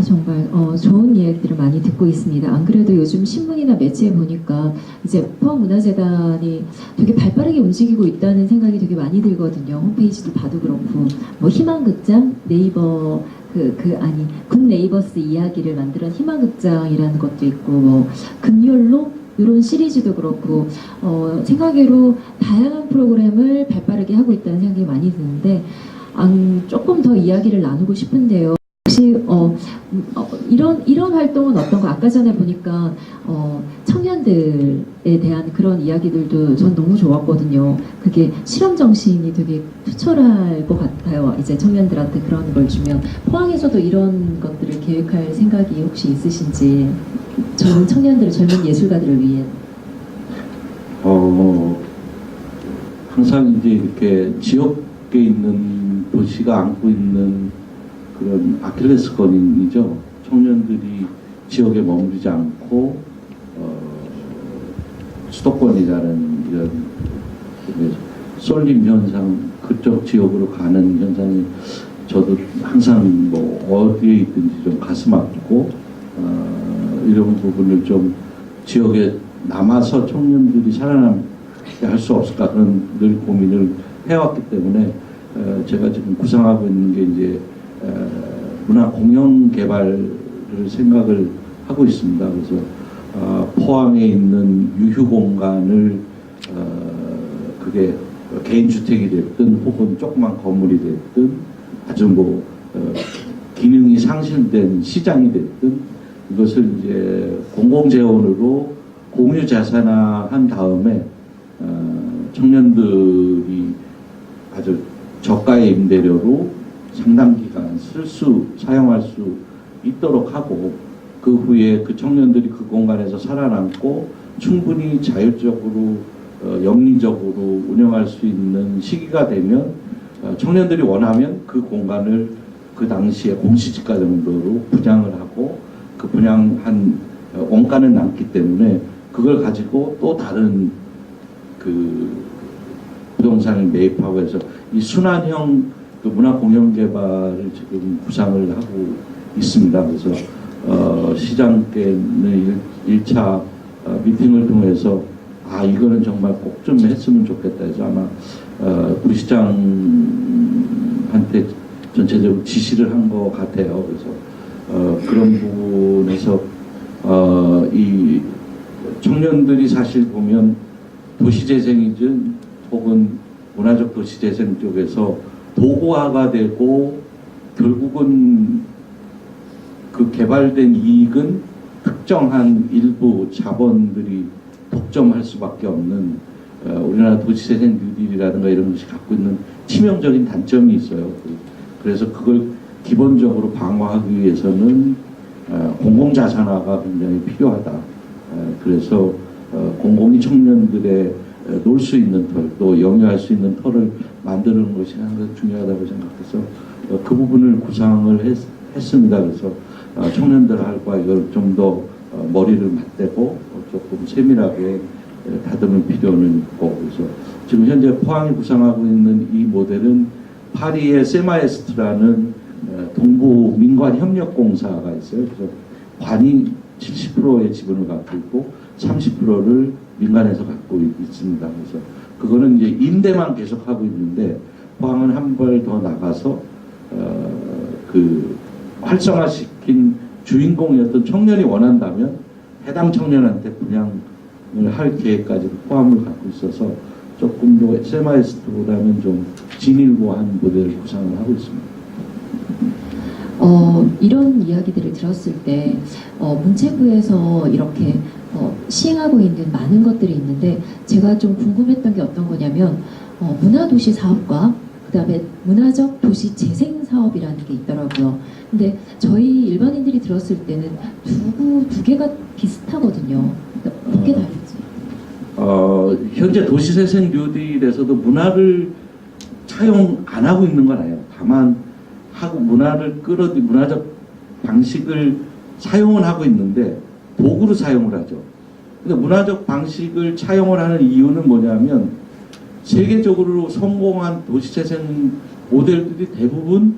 정말 좋은 이야기들을 많이 듣고 있습니다. 안 그래도 요즘 신문이나 매체에 보니까 이제 포항문화재단이 되게 발빠르게 움직이고 있다는 생각이 되게 많이 들거든요. 홈페이지도 봐도 그렇고, 뭐 희망극장, 네이버 굿 네이버스 이야기를 만드는 희망극장이라는 것도 있고, 뭐 금요일로 이런 시리즈도 그렇고, 생각외로 다양한 프로그램을 발빠르게 하고 있다는 생각이 많이 드는데, 조금 더 이야기를 나누고 싶은데요. 혹시 이런 활동은 어떤가? 아까 전에 보니까 청년들에 대한 그런 이야기들도 전 너무 좋았거든요. 그게 실험 정신이 되게 투철할 것 같아요. 이제 청년들한테 그런 걸 주면, 포항에서도 이런 것들을 계획할 생각이 혹시 있으신지, 젊은 청년들, 젊은 예술가들을 위해. 항상 이제 이렇게 지역에 있는 도시가 안고 있는 그런 아킬레스건이죠. 청년들이 지역에 머무르지 않고 수도권이라는 이런 쏠림 현상, 그쪽 지역으로 가는 현상이 저도 항상 뭐 어디에 있든지 좀 가슴 아프고, 이런 부분을 좀 지역에 남아서 청년들이 살아남게 할 수 없을까, 그런 늘 고민을 해왔기 때문에 제가 지금 구상하고 있는 게 이제 문화 공영 개발을 생각을 하고 있습니다. 그래서 포항에 있는 유휴 공간을 그게 개인 주택이 됐든 혹은 조그만 건물이 됐든 아주 뭐 기능이 상실된 시장이 됐든 이것을 이제 공공재원으로 공유 자산화한 다음에 청년들이 아주 저가의 임대료로 상당 기간 사용할 수 있도록 하고, 그 후에 그 청년들이 그 공간에서 살아남고 충분히 자율적으로 영리적으로 운영할 수 있는 시기가 되면, 청년들이 원하면 그 공간을 그 당시에 공시지가 정도로 분양을 하고, 그 분양한 원가는 남기 때문에 그걸 가지고 또 다른 그 부동산을 매입하고 해서 이 순환형 그 문화 공영 개발을 지금 구상을 하고 있습니다. 그래서 시장께는 1차 미팅을 통해서 이거는 정말 꼭 좀 했으면 좋겠다 해서 아마 우리 시장한테 전체적으로 지시를 한 것 같아요. 그래서 그런 부분에서 이 청년들이 사실 보면 도시재생이든 혹은 문화적 도시재생 쪽에서 도구화가 되고 결국은 그 개발된 이익은 특정한 일부 자본들이 독점할 수밖에 없는 우리나라 도시재생 뉴딜이라든가 이런 것이 갖고 있는 치명적인 단점이 있어요. 그래서 그걸 기본적으로 방어하기 위해서는 공공자산화가 굉장히 필요하다. 그래서 공공이 청년들의 놀 수 있는 털, 또 영유할 수 있는 털을 만드는 것이 항상 중요하다고 생각해서 그 부분을 구상을 했습니다. 그래서 청년들과 이걸 좀 더 머리를 맞대고 조금 세밀하게 다듬을 필요는 있고, 그래서 지금 현재 포항이 구상하고 있는 이 모델은 파리의 세마에스트라는 동부 민관 협력공사가 있어요. 그래서 관이 70%의 지분을 갖고 있고 30%를 민간에서 갖고 있습니다. 그래서 그거는 이제 임대만 계속하고 있는데 포항은 한 발 더 나가서 그 활성화시킨 주인공이었던 청년이 원한다면 해당 청년한테 분양을 할 계획까지도 포함을 갖고 있어서 조금 더 세마에스트보다는 좀 진일보한 모델을 구상을 하고 있습니다. 이런 이야기들을 들었을 때 문체부에서 이렇게 시행하고 있는 많은 것들이 있는데 제가 좀 궁금했던 게 어떤 거냐면 문화도시 사업과 그다음에 문화적 도시 재생 사업이라는 게 있더라고요. 근데 저희 일반인들이 들었을 때는 두 개가 비슷하거든요. 어떻게 다르지? 현재 도시재생 뉴딜에서도 문화를 차용 안 하고 있는 건 아니에요. 다만 하고 문화적 방식을 사용은 하고 있는데 도구로 사용을 하죠. 근데 문화적 방식을 차용을 하는 이유는 뭐냐면 세계적으로 성공한 도시재생 모델들이 대부분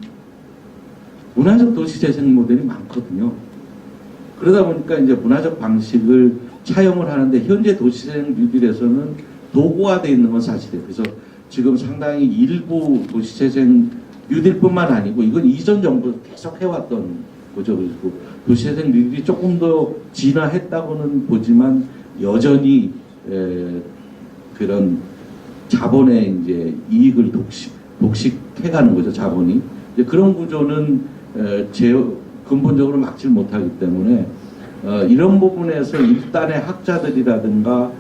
문화적 도시재생 모델이 많거든요. 그러다 보니까 이제 문화적 방식을 차용을 하는데 현재 도시재생 뉴딜에서는 도구화되어 있는 건 사실이에요. 그래서 지금 상당히 일부 도시재생 뉴딜뿐만 아니고 이건 이전 정부 계속 해왔던 거죠. 그리고 도시재생 뉴딜이 조금 더 진화했다고는 보지만 여전히 그런 자본의 이제 이익을 독식해가는 거죠. 자본이 이제 그런 구조는 근본적으로 막지 못하기 때문에 이런 부분에서 일단의 학자들이라든가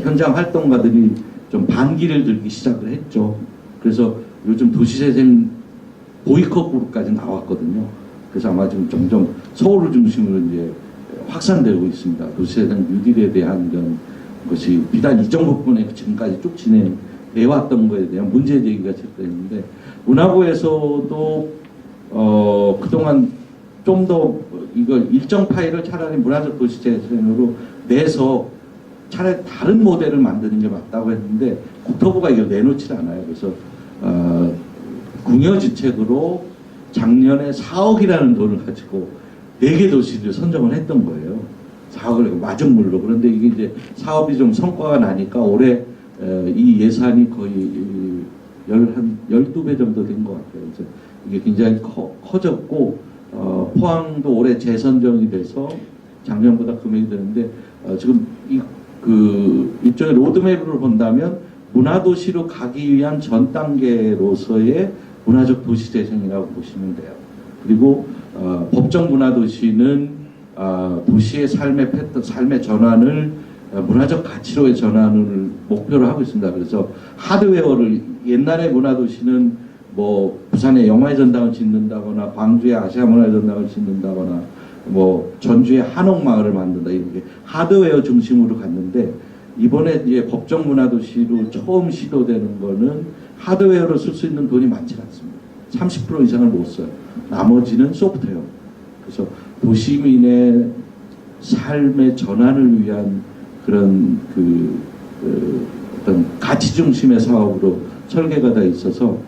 현장 활동가들이 좀 반기를 들기 시작을 했죠. 그래서 요즘 도시재생 보이콧 그룹까지 나왔거든요. 그래서 아마 지금 점점 서울을 중심으로 이제 확산되고 있습니다. 도시재생 뉴딜에 대한 이런 것이 비단 이 정부뿐에 지금까지 쭉 진행해 왔던 거에 대한 문제 제기가 됐는데 문화부에서도 그동안 좀 더 이걸 일정 파일을 차라리 문화적 도시재생으로 내서 차라리 다른 모델을 만드는 게 맞다고 했는데 국토부가 이걸 내놓질 않아요. 그래서 궁여지책으로 작년에 4억이라는 돈을 가지고 4개 도시를 선정을 했던 거예요. 4억을 마중물로. 그런데 이게 이제 사업이 좀 성과가 나니까 올해 이 예산이 거의 한 12배 정도 된 것 같아요. 그래서 이게 굉장히 커졌고 포항도 올해 재선정이 돼서 작년보다 금액이 되는데 지금 일종의 로드맵으로 본다면 문화도시로 가기 위한 전 단계로서의 문화적 도시재생이라고 보시면 돼요. 그리고 법정 문화도시는 도시의 삶의 패턴, 삶의 전환을 문화적 가치로의 전환을 목표로 하고 있습니다. 그래서 하드웨어를 옛날의 문화도시는 뭐 부산에 영화의 전당을 짓는다거나 광주에 아시아 문화의 전당을 짓는다거나 뭐 전주에 한옥마을을 만든다 이렇게 하드웨어 중심으로 갔는데 이번에 이제 법정 문화도시로 처음 시도되는 거는 하드웨어로 쓸 수 있는 돈이 많지 않습니다. 30% 이상을 못 써요. 나머지는 소프트웨어. 그래서 도시민의 삶의 전환을 위한 그런 어떤 가치 중심의 사업으로 설계가 돼 있어서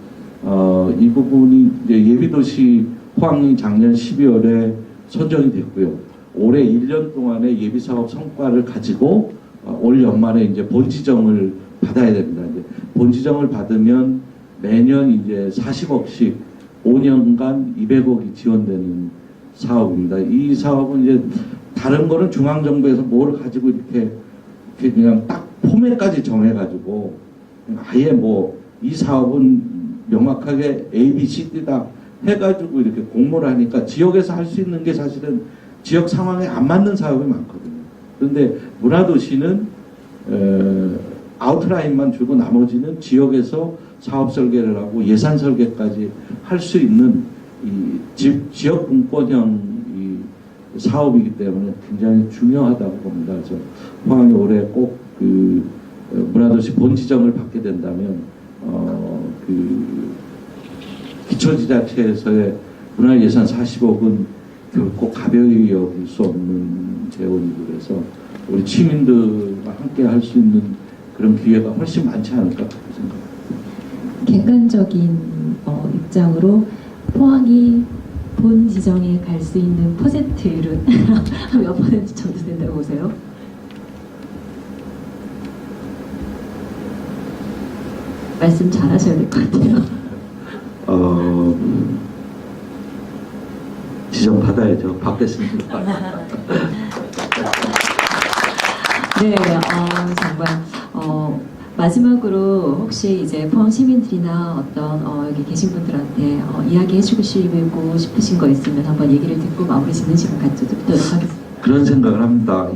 이 부분이 이제 예비도시 포항이 작년 12월에 선정이 됐고요. 올해 1년 동안의 예비사업 성과를 가지고 올 연말에 이제 본지정을 받아야 됩니다. 이제 본지정을 받으면 매년 이제 40억씩 5년간 200억이 지원되는 사업입니다. 이 사업은 이제 다른 거는 중앙정부에서 뭘 가지고 이렇게 그냥 딱 포맷까지 정해가지고 아예 뭐 이 사업은 명확하게 A, B, C, D다 해가지고 이렇게 공모를 하니까 지역에서 할 수 있는 게 사실은 지역 상황에 안 맞는 사업이 많거든요. 그런데 문화도시는 아웃라인만 주고 나머지는 지역에서 사업 설계를 하고 예산 설계까지 할 수 있는 이 지역 분권형 이 사업이기 때문에 굉장히 중요하다고 봅니다. 그래서 포항이 올해 꼭 그 문화도시 본 지정을 받게 된다면 그 기초지자체에서의 문화예산 40억은 결코 가벼이 여길 수 없는 재원이고 그래서 우리 시민들과 함께 할 수 있는 그런 기회가 훨씬 많지 않을까 그렇게 생각합니다. 객관적인 입장으로 포항이 본 지정에 갈 수 있는 퍼센트율은 몇 퍼센트 정도 된다고 보세요? 말씀 잘 하셔야 될 것 같아요. 지정 받아야죠. 받겠습니다. 네, 정말 마지막으로 혹시 이제 포항 시민들이나 어떤 여기 계신 분들한테 이야기해 주고 싶으신 거 있으면 한번 얘기를 듣고 마무리 짓는 시간 갖도록 하겠습니다. 그런 생각을 합니다.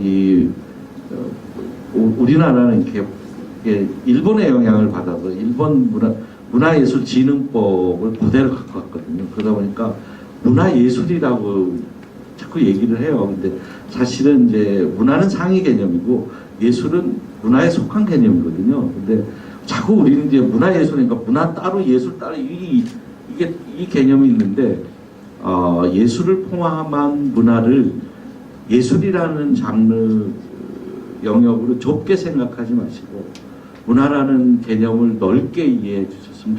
우리나라는 이렇게 일본의 영향을 받아서 일본 문화예술진흥법을 그대로 갖고 왔거든요. 그러다 보니까 문화예술이라고 자꾸 얘기를 해요. 근데 사실은 이제 문화는 상위 개념이고 예술은 문화에 속한 개념이거든요. 근데 자꾸 우리는 이제 문화예술이니까 문화 따로 예술 따로 이 개념이 있는데 예술을 포함한 문화를 예술이라는 장르 영역으로 좁게 생각하지 마시고 문화라는 개념을 넓게 이해해 주셨으면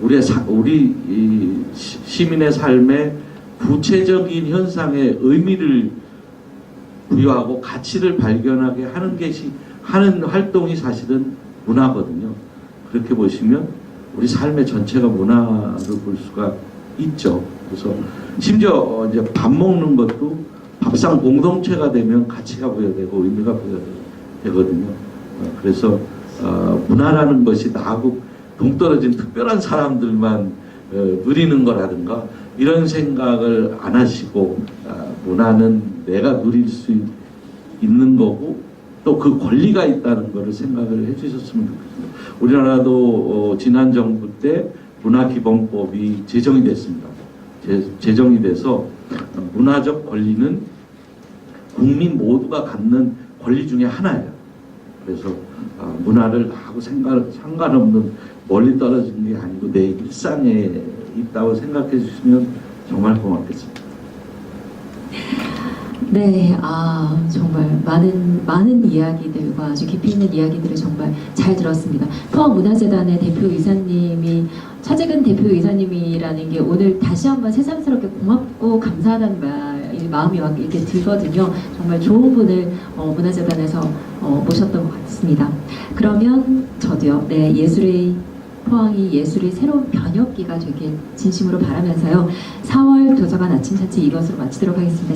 좋겠습니다. 우리 시민의 삶에 구체적인 현상에 의미를 부여하고 가치를 발견하게 하는 활동이 사실은 문화거든요. 그렇게 보시면 우리 삶의 전체가 문화를 볼 수가 있죠. 그래서 심지어 이제 밥 먹는 것도 밥상 공동체가 되면 가치가 부여되고 의미가 부여되거든요. 그래서 문화라는 것이 나하고 동떨어진 특별한 사람들만 누리는 거라든가 이런 생각을 안 하시고 문화는 내가 누릴 수 있는 거고 또 그 권리가 있다는 것을 생각을 해주셨으면 좋겠습니다. 우리나라도 지난 정부 때 문화기본법이 제정이 됐습니다. 제정이 돼서 문화적 권리는 국민 모두가 갖는 권리 중에 하나예요. 그래서 문화를 나하고 상관없는 멀리 떨어진 게 아니고 내 일상에 있다고 생각해 주시면 정말 고맙겠습니다. 네, 정말 많은 이야기들과 아주 깊이 있는 이야기들을 정말 잘 들었습니다. 포항문화재단의 대표이사님이 차재근 대표이사님이라는 게 오늘 다시 한번 새삼스럽게 고맙고 감사하다는 마음이 막 이렇게 들거든요. 정말 좋은 분을 문화재단에서 모셨던 것 같습니다. 그러면 저도요, 네, 포항이 예술의 새로운 변혁기가 되길 진심으로 바라면서요. 4월 도서관 아침 자치 이것으로 마치도록 하겠습니다.